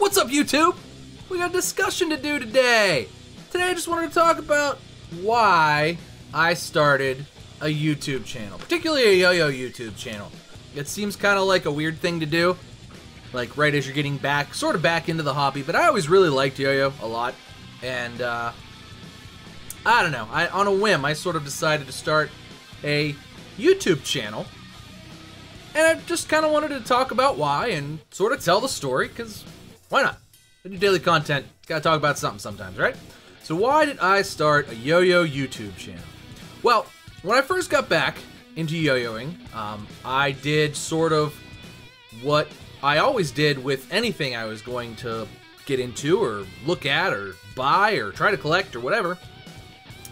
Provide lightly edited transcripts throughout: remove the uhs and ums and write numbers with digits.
What's up, YouTube? We got a discussion to do today. Today I just wanted to talk about why I started a YouTube channel, particularly a Yo-Yo YouTube channel. It seems kind of like a weird thing to do, like right as you're getting back, sort of back into the hobby, but I always really liked Yo-Yo a lot, and I don't know, on a whim, I sort of decided to start a YouTube channel, and I just kind of wanted to talk about why and sort of tell the story, because why not? I do daily content, gotta talk about something sometimes, right? So why did I start a Yo-Yo YouTube channel? Well, when I first got back into yo-yoing, I did sort of what I always did with anything I was going to get into or look at or buy or try to collect or whatever,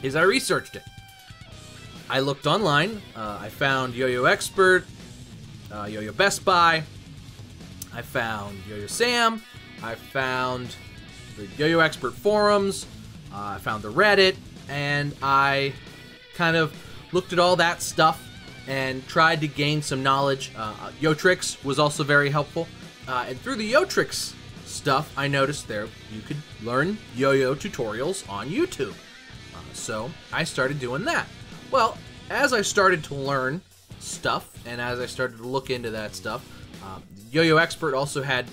is I researched it. I looked online, I found Yo-Yo Expert, Yo-Yo Best Buy, I found Yo-Yo Sam, I found the Yo-Yo Expert forums, I found the Reddit, and I kind of looked at all that stuff and tried to gain some knowledge. Yo-Tricks was also very helpful, and through the Yo-Tricks stuff, I noticed there you could learn yo-yo tutorials on YouTube. So I started doing that. Well, as I started to learn stuff, and as I started to look into that stuff, Yo-Yo Expert also had,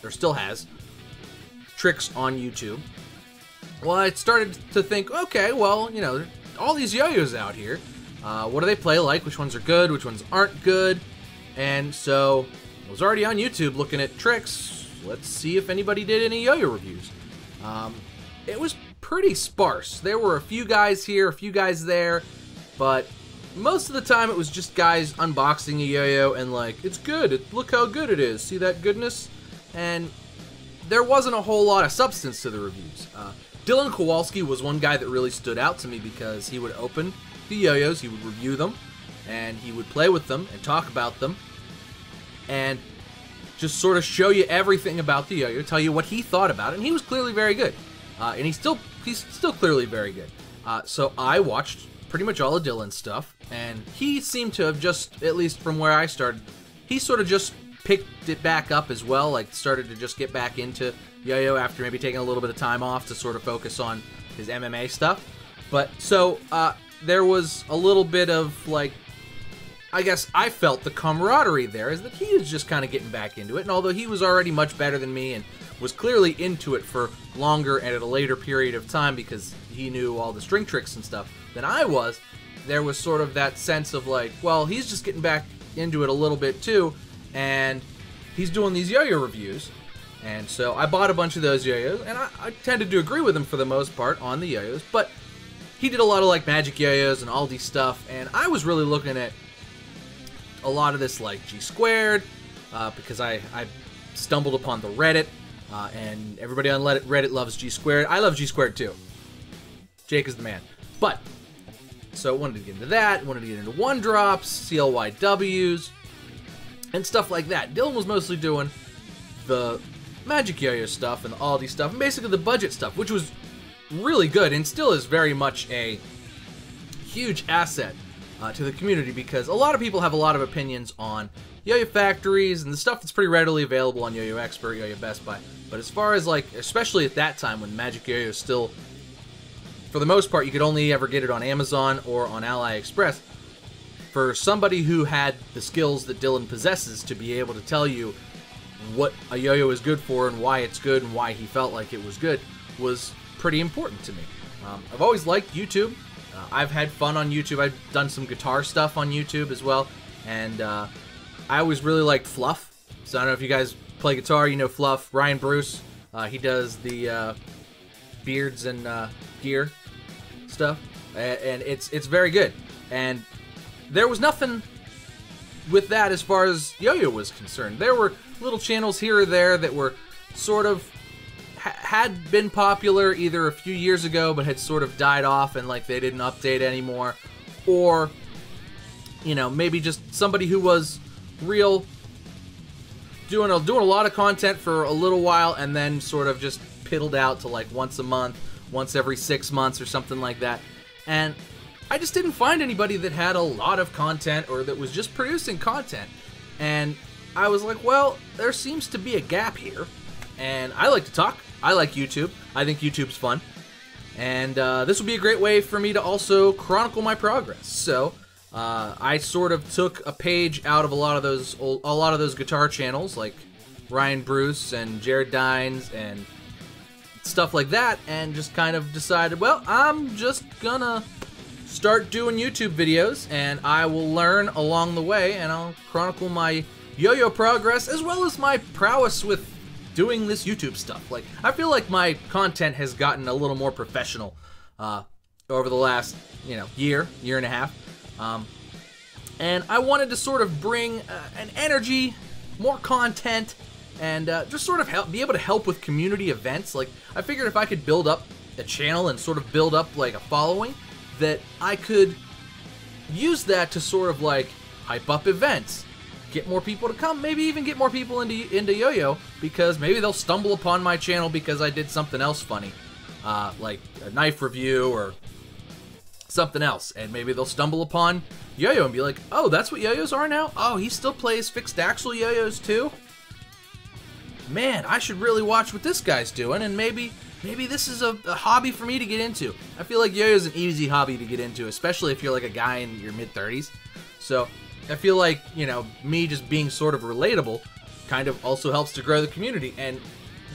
or still has, tricks on YouTube. Well, I started to think, okay, well, you know, all these yo-yos out here, what do they play like? Which ones are good? Which ones aren't good? And so I was already on YouTube looking at tricks. Let's see if anybody did any yo-yo reviews. It was pretty sparse. There were a few guys here, a few guys there, but most of the time it was just guys unboxing a yo-yo and like, it's good, look how good it is, see that goodness? And there wasn't a whole lot of substance to the reviews. Dylan Kowalski was one guy that really stood out to me because he would open the yo-yos, he would review them, and he would play with them and talk about them, and just sort of show you everything about the yo-yo, tell you what he thought about it, and he was clearly very good. And he's still clearly very good. So I watched pretty much all of Dylan's stuff, and he seemed to have just, at least from where I started, he sort of just picked it back up as well, like started to just get back into yo-yo after maybe taking a little bit of time off to sort of focus on his MMA stuff. But so there was a little bit of like, I guess I felt the camaraderie there, is that he was just kind of getting back into it, and although he was already much better than me and was clearly into it for longer and at a later period of time because he knew all the string tricks and stuff than I was, there was sort of that sense of like, well, he's just getting back into it a little bit too, and he's doing these yo-yo reviews. And so I bought a bunch of those yo-yos, and I tended to agree with him for the most part on the yo-yos, but he did a lot of like magic yo-yos and Aldi stuff, and I was really looking at a lot of this like G squared, because I stumbled upon the Reddit, and everybody on Reddit loves G squared. I love G squared too. Jake is the man. But, so I wanted to get into that, wanted to get into one drops, CLYWs, and stuff like that. Dylan was mostly doing the magic yo-yo stuff and the Aldi stuff, and basically the budget stuff, which was really good and still is very much a huge asset to the community, because a lot of people have a lot of opinions on yo-yo factories and the stuff that's pretty readily available on Yo-Yo Expert, Yo-Yo Best Buy. But as far as like, especially at that time when magic yo-yo still, for the most part, you could only ever get it on Amazon or on AliExpress, for somebody who had the skills that Dylan possesses to be able to tell you what a yo-yo is good for and why it's good and why he felt like it was good was pretty important to me. I've always liked YouTube. I've had fun on YouTube. I've done some guitar stuff on YouTube as well, and I always really liked Fluff. So I don't know if you guys play guitar, you know Fluff. Ryan Bruce, he does the beards and gear stuff, and it's very good. And there was nothing with that as far as yo-yo was concerned. There were little channels here or there that were sort of had been popular either a few years ago but had sort of died off and like they didn't update anymore, or you know, maybe just somebody who was real doing a lot of content for a little while and then sort of just piddled out to like once a month, once every 6 months or something like that. And I just didn't find anybody that had a lot of content or that was just producing content. And I was like, well, there seems to be a gap here. and I like to talk. I like YouTube. I think YouTube's fun. And this will be a great way for me to also chronicle my progress. So I sort of took a page out of a lot of those guitar channels, like Ryan Bruce and Jared Dines and stuff like that, and just kind of decided, well, I'm just gonna start doing YouTube videos, and I will learn along the way, and I'll chronicle my yo-yo progress as well as my prowess with doing this YouTube stuff. Like, I feel like my content has gotten a little more professional over the last, year and a half. And I wanted to sort of bring an energy, more content, and just sort of be able to help with community events. Like, I figured if I could build up a channel and sort of build up like a following, that I could use that to sort of like hype up events, get more people to come, maybe even get more people into yo-yo, because maybe they'll stumble upon my channel because I did something else funny, like a knife review or something else, and maybe they'll stumble upon yo-yo and be like, oh, that's what yo-yos are now? Oh, he still plays fixed axle yo-yos too? Man, I should really watch what this guy's doing, and maybe this is a hobby for me to get into. I feel like yo-yo is an easy hobby to get into, especially if you're like a guy in your mid-30s. So I feel like, me just being sort of relatable kind of also helps to grow the community. And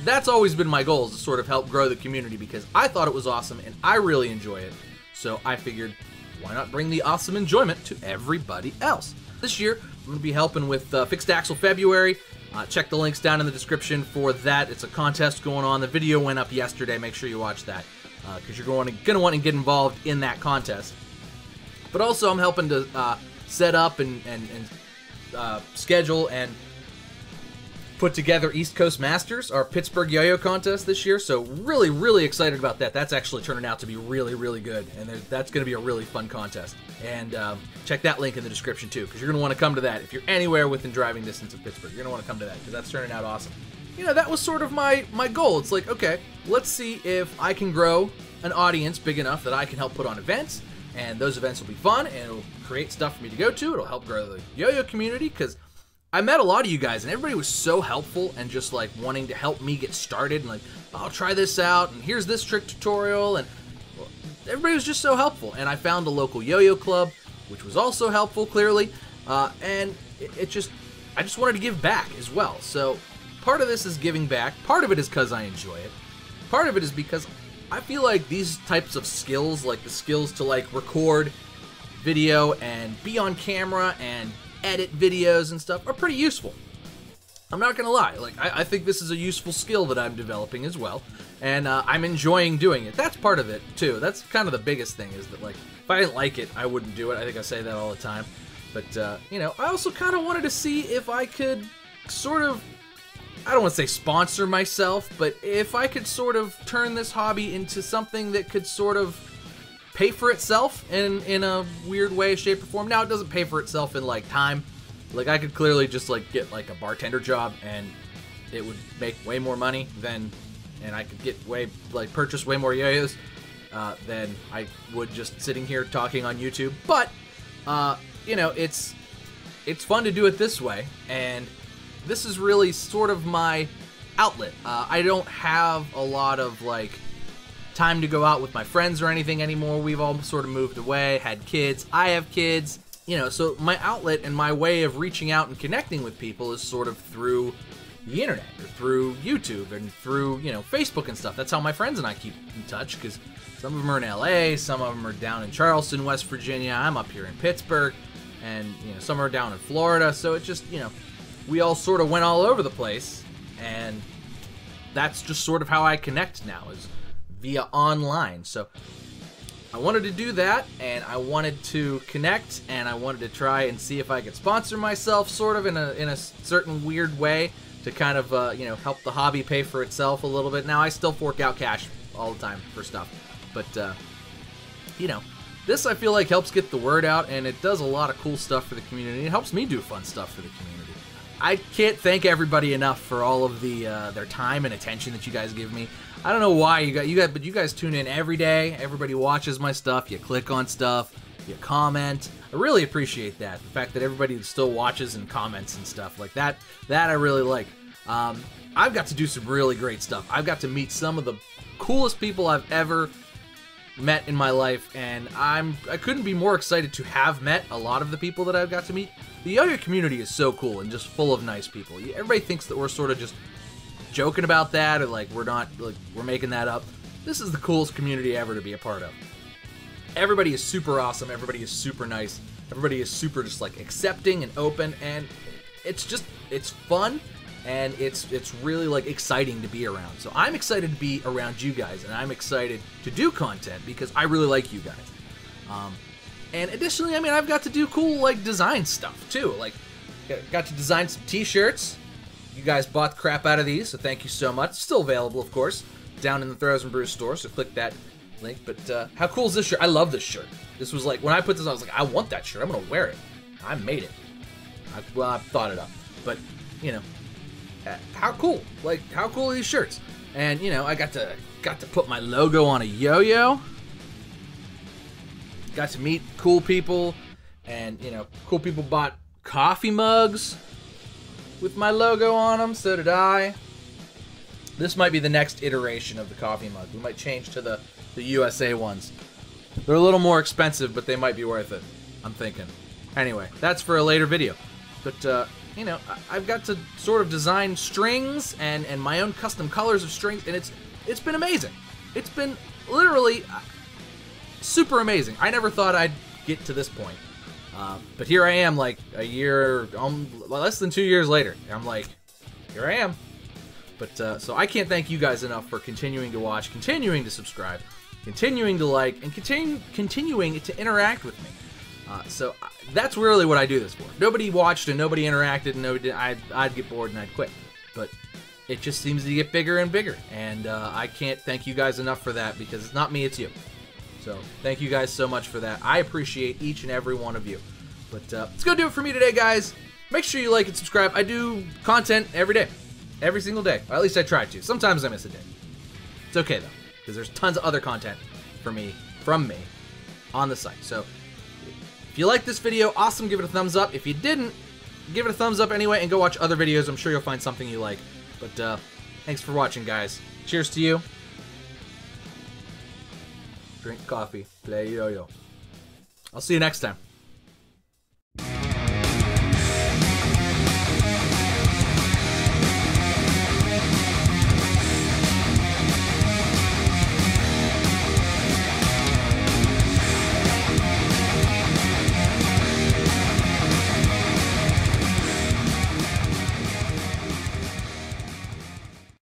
that's always been my goal, is to sort of help grow the community, because I thought it was awesome and I really enjoy it. So I figured, why not bring the awesome enjoyment to everybody else? This year, I'm going to be helping with Fixed Axle February. Check the links down in the description for that. It's a contest going on. The video went up yesterday. Make sure you watch that, because you're going to want to get involved in that contest. But also, I'm helping to set up and schedule and put together East Coast Masters, our Pittsburgh yo-yo contest this year. So really, really excited about that. That's actually turning out to be really, really good, and that's going to be a really fun contest. And check that link in the description too, because you're going to want to come to that. If you're anywhere within driving distance of Pittsburgh, you're going to want to come to that, because that's turning out awesome. That was sort of my goal. It's like, okay, let's see if I can grow an audience big enough that I can help put on events, and those events will be fun, and it'll create stuff for me to go to. It'll help grow the yo-yo community, because I met a lot of you guys, and everybody was so helpful and just like wanting to help me get started, and like, I'll try this out, and here's this trick tutorial, and everybody was just so helpful. And I found a local yo-yo club, which was also helpful, clearly, and I just wanted to give back as well. So part of this is giving back. Part of it is because I enjoy it. Part of it is because I feel like these types of skills, like the skills to like record video and be on camera and edit videos and stuff, are pretty useful. I'm not gonna lie, like I think this is a useful skill that I'm developing as well, and I'm enjoying doing it. That's part of it too. That's kind of the biggest thing, is that like, if I didn't like it, I wouldn't do it. I think I say that all the time. But I also kind of wanted to see if I could sort of, I don't want to say sponsor myself, but if I could sort of turn this hobby into something that could sort of pay for itself in a weird way, shape, or form. Now, it doesn't pay for itself in like time. Like, I could clearly just like get like a bartender job, and it would make way more money and I could get purchase way more yo-yos than I would just sitting here talking on YouTube. But it's fun to do it this way, and this is really sort of my outlet. I don't have a lot of like time to go out with my friends or anything anymore. We've all sort of moved away, had kids. I have kids, so my outlet and my way of reaching out and connecting with people is sort of through the internet, or through YouTube, and through, Facebook and stuff. That's how my friends and I keep in touch, because some of them are in LA, some of them are down in Charleston, West Virginia. I'm up here in Pittsburgh, and, some are down in Florida. So it just, we all sort of went all over the place, and that's just sort of how I connect now, is via online. So I wanted to do that, and I wanted to connect, and I wanted to try and see if I could sponsor myself sort of in a certain weird way to kind of help the hobby pay for itself a little bit. Now, I still fork out cash all the time for stuff, but this I feel like helps get the word out, and it does a lot of cool stuff for the community. It helps me do fun stuff for the community. I can't thank everybody enough for all of the their time and attention that you guys give me. I don't know why but you guys tune in every day. Everybody watches my stuff. You click on stuff. You comment. I really appreciate that. The fact that everybody still watches and comments and stuff like that. That I really like. I've got to do some really great stuff. I've got to meet some of the coolest people I've ever met in my life, and I couldn't be more excited to have met a lot of the people that I've got to meet. The Yo-Yo community is so cool and just full of nice people. Everybody thinks that we're sort of just joking about that, or like we're making that up. This is the coolest community ever to be a part of. Everybody is super awesome. Everybody is super nice. Everybody is super just like accepting and open, and it's fun, and it's really like exciting to be around. So I'm excited to be around you guys, and I'm excited to do content because I really like you guys. And additionally, I mean, I've got to do cool like design stuff too. Like, got to design some T-shirts. You guys bought the crap out of these, so thank you so much. Still available, of course, down in the Throws and Brews store. So click that link. But how cool is this shirt? I love this shirt. This was like, when I put this on, I was like, I want that shirt. I'm gonna wear it. I made it. Well, I thought it up, but you know, how cool? Like, how cool are these shirts? And you know, I got to put my logo on a yo-yo. Got to meet cool people, and you know, cool people bought coffee mugs with my logo on them. So did I. This might be the next iteration of the coffee mug. We might change to the USA ones. They're a little more expensive, but they might be worth it, I'm thinking. Anyway, that's for a later video. But you know, I've got to sort of design strings and my own custom colors of strings, and it's been amazing. It's been literally super amazing. I never thought I'd get to this point. But here I am, like a year, less than 2 years later. I'm like, here I am. But so I can't thank you guys enough for continuing to watch, continuing to subscribe, continuing to like, and continuing to interact with me. So that's really what I do this for. If nobody watched and nobody interacted, and I'd get bored and I'd quit. But it just seems to get bigger and bigger, and I can't thank you guys enough for that, because it's not me, it's you. So thank you guys so much for that. I appreciate each and every one of you. But let's go do it for me today, guys. Make sure you like and subscribe. I do content every day. Every single day. Or at least I try to. Sometimes I miss a day. It's okay, though, because there's tons of other content from me on the site. So if you like this video, awesome, give it a thumbs up. If you didn't, give it a thumbs up anyway, and go watch other videos. I'm sure you'll find something you like. But thanks for watching, guys. Cheers to you. Drink coffee, play yo-yo. I'll see you next time.